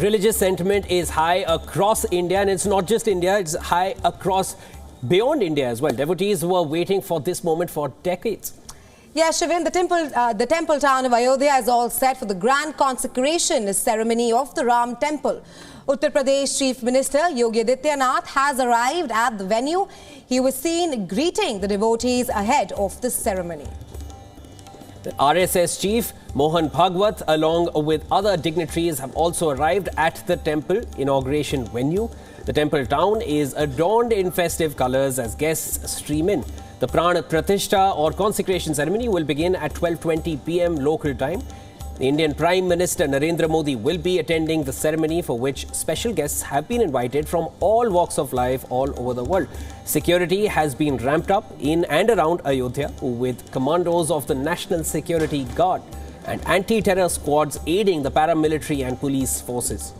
religious sentiment is high across India, and it's not just India, it's high across beyond India as well. Devotees were waiting for this moment for decades. Yeah, Shivin, the temple town of Ayodhya is all set for the grand consecration ceremony of the Ram temple. Uttar Pradesh Chief Minister Yogi Adityanath has arrived at the venue. He was seen greeting the devotees ahead of the ceremony. The RSS chief Mohan Bhagwat, along with other dignitaries, have also arrived at the temple inauguration venue. The temple town is adorned in festive colours as guests stream in. The Pran Prathishtha or consecration ceremony will begin at 12:20 p.m. local time. The Indian Prime Minister Narendra Modi will be attending the ceremony, for which special guests have been invited from all walks of life all over the world. Security has been ramped up in and around Ayodhya, with commandos of the National Security Guard and anti-terror squads aiding the paramilitary and police forces.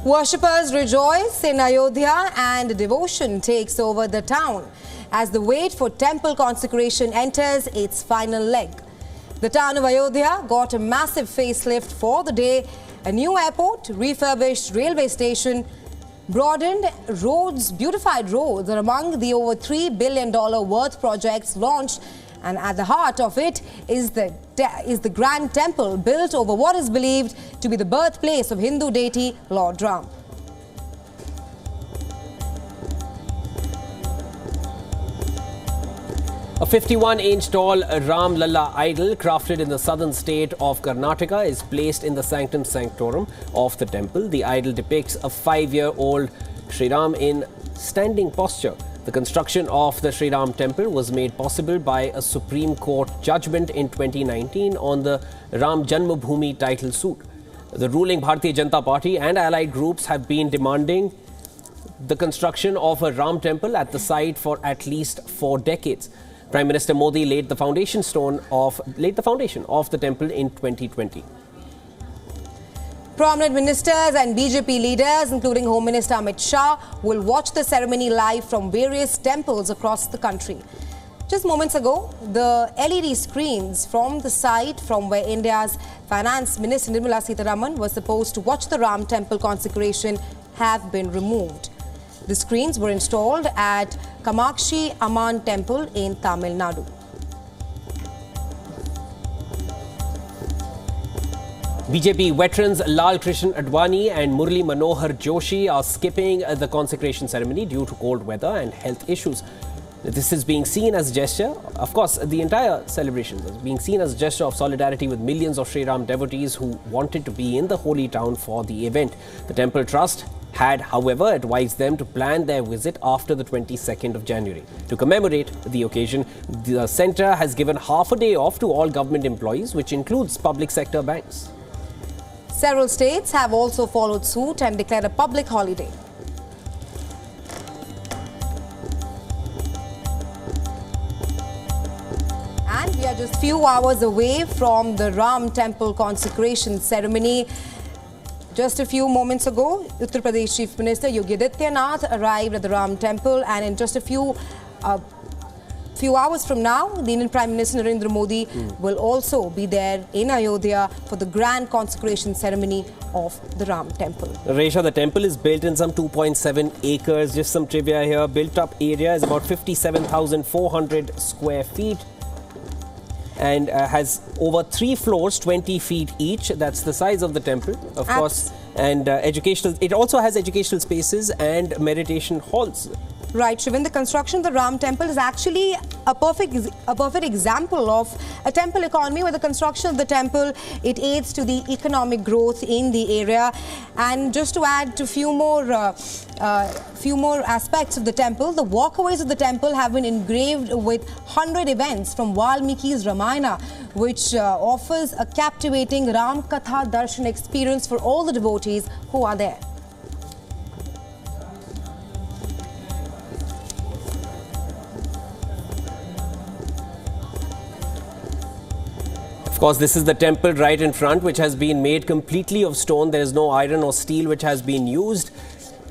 Worshippers rejoice in Ayodhya and devotion takes over the town as the wait for temple consecration enters its final leg. The town of Ayodhya got a massive facelift for the day. A new airport, refurbished railway station, broadened roads, beautified roads are among the over $3 billion worth projects launched. And at the heart of it is the grand temple built over what is believed to be the birthplace of Hindu deity Lord Ram. A 51-inch tall Ram Lalla idol crafted in the southern state of Karnataka is placed in the sanctum sanctorum of the temple. The idol depicts a 5-year-old Sri Ram in standing posture. The construction of the Sri Ram temple was made possible by a Supreme Court judgment in 2019 on the Ram Janmabhoomi title suit. The ruling Bharatiya Janata Party and allied groups have been demanding the construction of a Ram temple at the site for at least 4 decades. Prime Minister Modi laid the foundation of the temple in 2020. Prominent ministers and BJP leaders, including Home Minister Amit Shah, will watch the ceremony live from various temples across the country. Just moments ago, the LED screens from the site from where India's Finance Minister Nirmala Sitharaman was supposed to watch the Ram temple consecration have been removed. The screens were installed at Kamakshi Amman Temple in Tamil Nadu. BJP veterans Lal Krishna Advani and Murli Manohar Joshi are skipping the consecration ceremony due to cold weather and health issues. This is being seen as a gesture, of course, the entire celebration is being seen as a gesture of solidarity with millions of Sri Ram devotees who wanted to be in the holy town for the event. The Temple Trust had, however, advised them to plan their visit after the 22nd of January. To commemorate the occasion, the centre has given half a day off to all government employees, which includes public sector banks. Several states have also followed suit and declared a public holiday. And we are just few hours away from the Ram temple consecration ceremony. Just a few moments ago, Uttar Pradesh Chief Minister Yogi Adityanath arrived at the Ram temple, and in just a few hours from now, the Indian Prime Minister Narendra Modi will also be there in Ayodhya for the grand consecration ceremony of the Ram temple. Resha, the temple is built in some 2.7 acres. Just some trivia here. Built up area is about 57,400 square feet. And has over 3 floors, 20 feet each. That's the size of the temple, of course. And it also has educational spaces and meditation halls. Right, Shivin, the construction of the Ram temple is actually a perfect example of a temple economy, where the construction of the temple, it aids to the economic growth in the area. And just to add to few more aspects of the temple, the walkways of the temple have been engraved with 100 events from Valmiki's Ramayana, which offers a captivating Ram Katha Darshan experience for all the devotees who are there. Of course, this is the temple right in front, which has been made completely of stone. There is no iron or steel which has been used.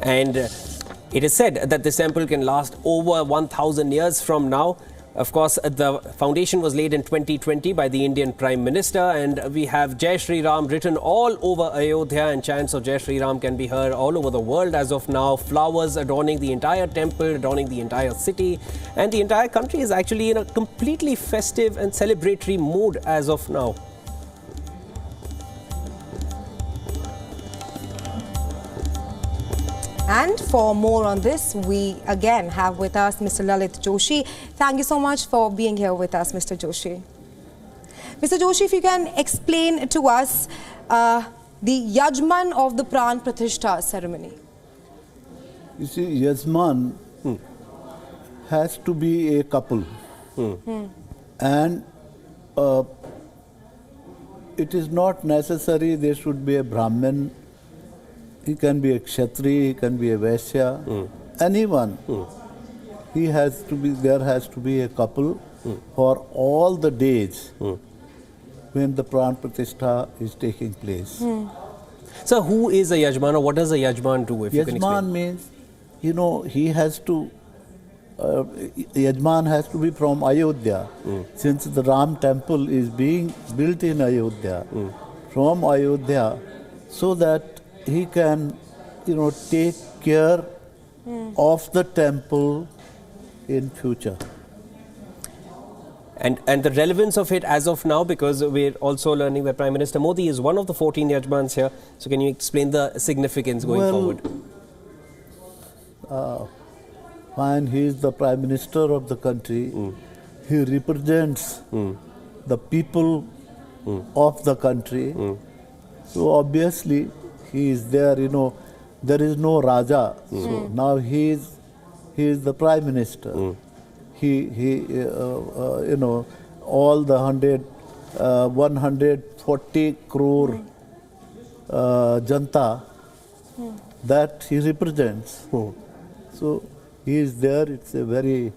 And it is said that this temple can last over 1,000 years from now. Of course, the foundation was laid in 2020 by the Indian Prime Minister, and we have Jai Shri Ram written all over Ayodhya, and chants of Jai Shri Ram can be heard all over the world as of now. Flowers adorning the entire temple, adorning the entire city, and the entire country is actually in a completely festive and celebratory mood as of now. And for more on this, we again have with us Mr. Lalit Joshi. Thank you so much for being here with us, Mr. Joshi. Mr. Joshi, if you can explain to us the Yajman of the Pran Prathishtha ceremony. You see, Yajman has to be a couple. And it is not necessary there should be a Brahmin. He can be a Kshatriya, he can be a Vaishya, anyone. He has to be, there has to be a couple for all the days when the Pran Prathishtha is taking place. So who is a Yajman, or what does a Yajman do, if you can explain? Yajman means, you know, he has to, Yajman has to be from Ayodhya. Since the Ram temple is being built in Ayodhya, from Ayodhya, so that he can, you know, take care of the temple in future. And the relevance of it as of now, because we're also learning that Prime Minister Modi is one of the 14 Yajmans here. So can you explain the significance going forward? Fine, he is the Prime Minister of the country. He represents the people of the country. So obviously, he is there, you know, there is no Raja. So now he is the Prime Minister. You know, all the 140 crore Janta that he represents. So he is there, it's a very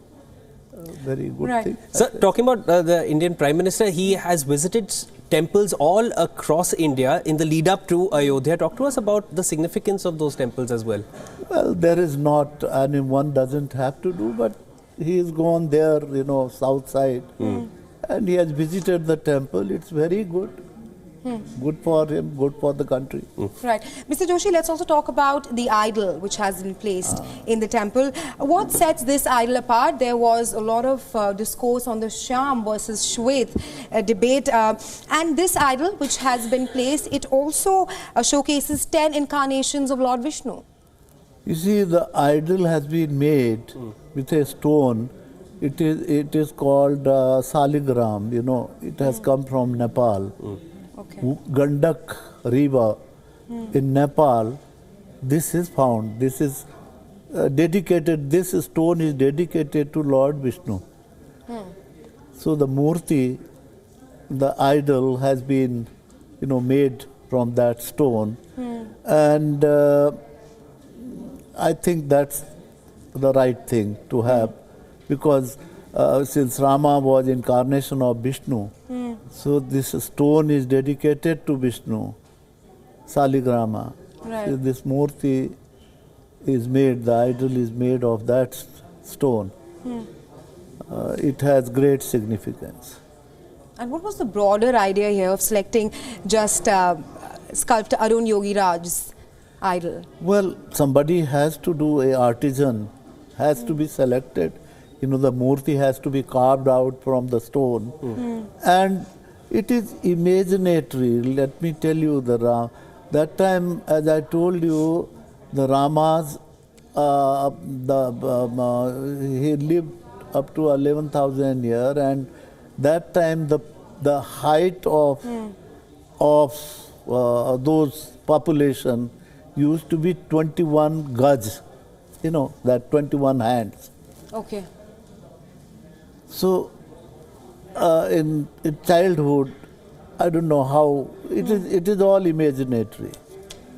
good thing. So talking about the Indian Prime Minister, he has visited temples all across India in the lead up to Ayodhya. Talk to us about the significance of those temples as well. Well, there is not, I mean, one doesn't have to do, but he has gone there, you know, south side, and he has visited the temple. It's very good. Good for him, good for the country. Right. Mr. Joshi, let's also talk about the idol which has been placed in the temple. What sets this idol apart? There was a lot of discourse on the Shyam versus Shwet debate. And this idol which has been placed, it also showcases 10 incarnations of Lord Vishnu. You see, the idol has been made with a stone. It is called Saligram, you know. It has come from Nepal. Gandak river in Nepal, this is found. This is dedicated, this stone is dedicated to Lord Vishnu. So the Murti, the idol, has been, you know, made from that stone. And I think that's the right thing to have, because since Rama was incarnation of Vishnu, so this stone is dedicated to Vishnu, Saligrama. Right. So this Murti is made, the idol is made of that stone. It has great significance. And what was the broader idea here of selecting just sculptor Arun Yogi Raj's idol? Well, somebody has to do, a artisan has to be selected. You know, the Murti has to be carved out from the stone. And it is imaginatory. Let me tell you, that time, as I told you, the Ramas, he lived up to 11,000 years, and that time the height of those population used to be 21 gaj, you know, that 21 hands. Okay. So, in childhood, I don't know how, it is all imaginatory.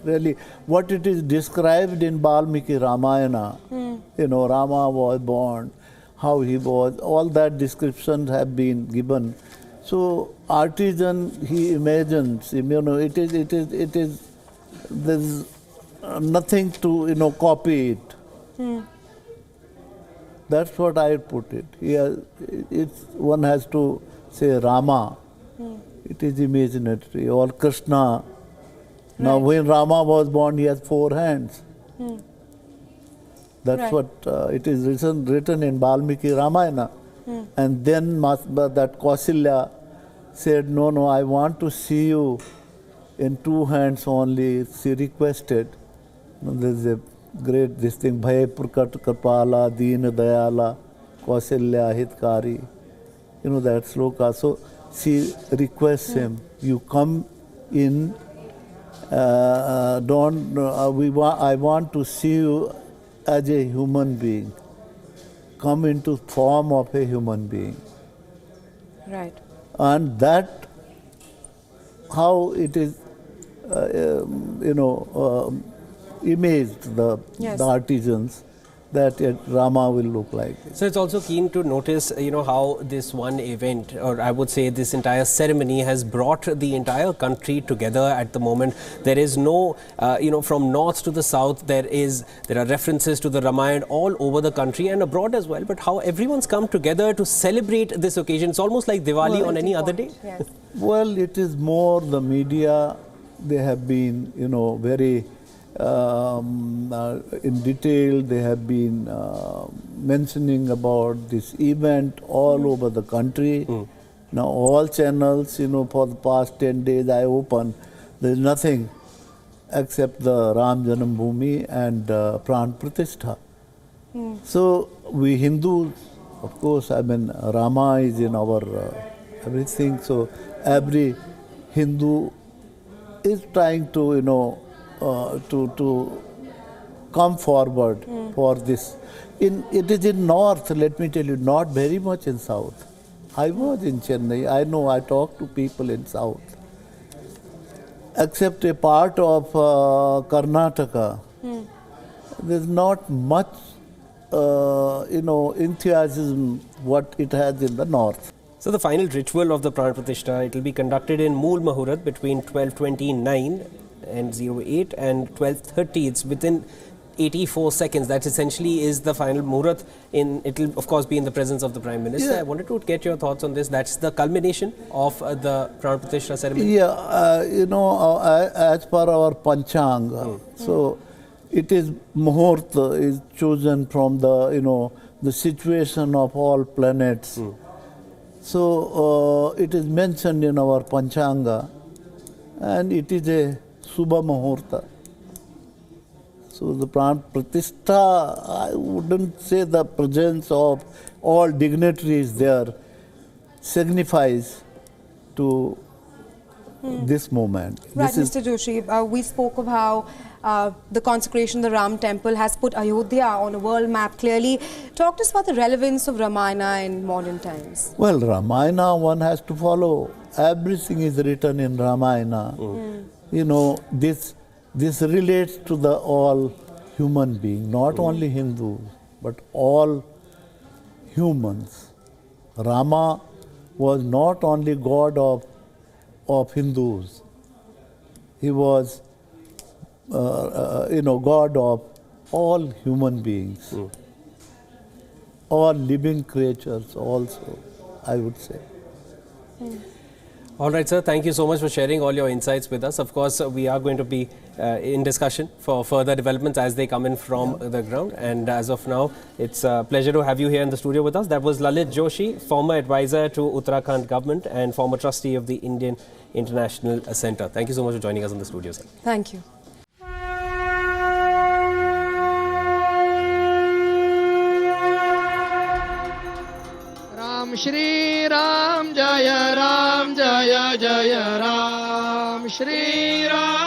Really, what it is described in Valmiki Ramayana, you know, Rama was born, how he was, all that descriptions have been given. So, artisan, he imagines, you know, it is, there's nothing to, you know, copy it. That's what I put it. One has to say Rama. It is imaginary. Or Krishna. Now, when Rama was born, he has 4 hands. That's what it is written in Valmiki Ramayana. And then that Kausalya said, no, I want to see you in 2 hands only. She requested. There is a great this thing, Bhaya Purkat Kapala, Deen Dayala, Kausalya Hitkari. You know that sloka. So she requests him, you come in, I want to see you as a human being. Come into form of a human being. Right. And that, how it is, imaged the artisans that Rama will look like. So it's also keen to notice, how this one event, or I would say this entire ceremony, has brought the entire country together at the moment. There is no, from north to the south, there are references to the Ramayana all over the country and abroad as well. But how everyone's come together to celebrate this occasion. It's almost like Diwali on any other day. Yes. Well, it is more the media. They have been, very in detail. They have been mentioning about this event all over the country. Now all channels, for the past 10 days I open, there is nothing except the Ram Janam Bhoomi and Pran Prathishtha. So we Hindus, of course, Rama is in our everything. So every Hindu is trying to, to come forward for this. It is in north, let me tell you, not very much in south. I was in Chennai, I talk to people in south. Except a part of Karnataka, there's not much, enthusiasm what it has in the north. So the final ritual of the Pran Prathishtha, it will be conducted in Mool Muhurat between 12:29 and 08 and 12:30. It's within 84 seconds. That essentially is the final Muhurat. It will of course be in the presence of the Prime Minister. I wanted to get your thoughts on this. That's the culmination of the Pran Prathishtha ceremony. Yeah, as per our Panchanga, so it is Muhurt is chosen from the the situation of all planets. So it is mentioned in our Panchanga, and it is a Subha Muhurta. So the Pran Prathishtha, I wouldn't say the presence of all dignitaries there signifies to this moment. Right, Mr. Joshi, we spoke of how the consecration of the Ram temple has put Ayodhya on a world map clearly. Talk to us about the relevance of Ramayana in modern times. Well, Ramayana one has to follow. Everything is written in Ramayana. This relates to the all human being, not only Hindus, but all humans. Rama was not only God of Hindus. He was, God of all human beings, all living creatures also, I would say. All right, sir. Thank you so much for sharing all your insights with us. Of course, we are going to be in discussion for further developments as they come in from the ground. And as of now, it's a pleasure to have you here in the studio with us. That was Lalit Joshi, former advisor to Uttarakhand Government and former trustee of the Indian International Centre. Thank you so much for joining us in the studio, sir. Thank you. Shri Ram Jaya Ram Jaya Jaya Ram Shri Ram